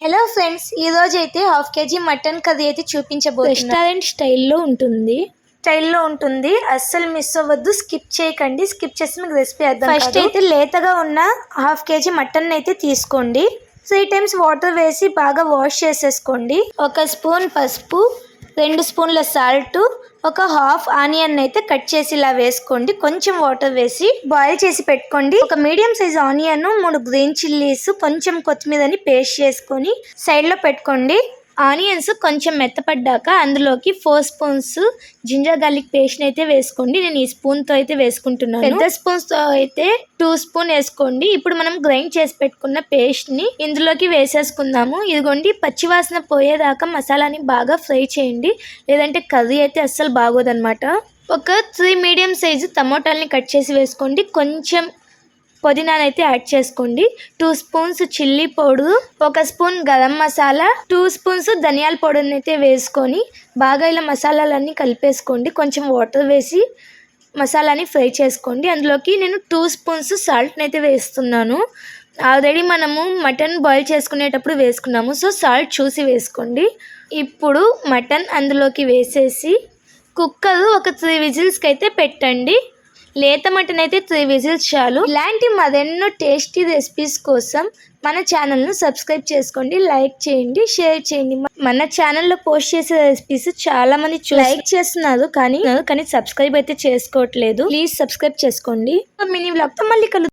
Hello friends, ఈ రోజు అయితే హాఫ్ కేజీ మటన్ కర్రీ అయితే చూపించబోతున్నాను. రెస్టారెంట్ స్టైల్లో ఉంటుంది. అస్సలు మిస్ అవ్వద్దు, స్కిప్ చేయకండి. స్కిప్ చేసి మీకు రెసిపీ అర్థం కాదు. ఫస్ట్ అయితే లేతగా ఉన్న హాఫ్ కేజీ మటన్ అయితే తీసుకోండి. 3 times వాటర్ వేసి బాగా వాష్ చేసేసుకోండి. 1 స్పూన్ పసుపు, 2 స్పూన్ల సాల్ట్, ఒక హాఫ్ ఆనియన్ అయితే కట్ చేసి ఇలా వేసుకోండి. కొంచెం వాటర్ వేసి బాయిల్ చేసి పెట్టుకోండి. ఒక medium size onion, 3 green chillies, కొంచెం కొత్తిమీరని పేస్ట్ చేసుకొని సైడ్ లో పెట్టుకోండి. ఆనియన్స్ కొంచెం మెత్తపడ్డాక అందులోకి 4 స్పూన్స్ జింజర్ గార్లిక్ పేస్ట్ అయితే వేసుకోండి. నేను ఈ స్పూన్ తో అయితే వేసుకుంటున్నాను. పెద్ద స్పూన్స్ తో అయితే 2 స్పూన్ వేసుకోండి. ఇప్పుడు మనం గ్రైండ్ చేసి పెట్టుకున్న పేస్ట్ ని ఇందులోకి వేసేసుకుందాము. ఇదిగోండి, పచ్చివాసన పోయేదాకా మసాలాని బాగా ఫ్రై చేయండి, లేదంటే కర్రీ అయితే అస్సలు బాగోదన్నమాట. ఒక 3 మీడియం సైజు టమోటాలని కట్ చేసి వేసుకోండి. కొంచెం పుదీనాని అయితే యాడ్ చేసుకోండి. 2 spoons chilli powder, 1 spoon garam masala, 2 spoons ధనియాల పౌడర్ని అయితే వేసుకొని బాగా ఇలా మసాలాలన్నీ కలిపేసుకోండి. కొంచెం వాటర్ వేసి మసాలాని ఫ్రై చేసుకోండి. అందులోకి నేను 2 స్పూన్స్ సాల్ట్ని అయితే వేస్తున్నాను. ఆల్రెడీ మనము మటన్ బాయిల్ చేసుకునేటప్పుడు వేసుకున్నాము, సో సాల్ట్ చూసి వేసుకోండి. ఇప్పుడు మటన్ అందులోకి వేసేసి కుక్కర్ ఒక 3 విజిల్స్కి అయితే పెట్టండి. లేత మటన్ అయితే 3 విజిల్స్ చాలు. ఇలాంటి మరెన్నో టేస్టీ రెసిపీస్ కోసం మన ఛానల్ను సబ్స్క్రైబ్ చేసుకోండి, లైక్ చేయండి, షేర్ చేయండి. మన ఛానల్లో పోస్ట్ చేసే రెసిపీస్ చాలా మంది లైక్ చేస్తున్నారు, కానీ సబ్స్క్రైబ్ అయితే చేసుకోవట్లేదు. ప్లీజ్ సబ్స్క్రైబ్ చేసుకోండి. మినీ వ్లాగ్తో మళ్ళీ కలుద్దాం.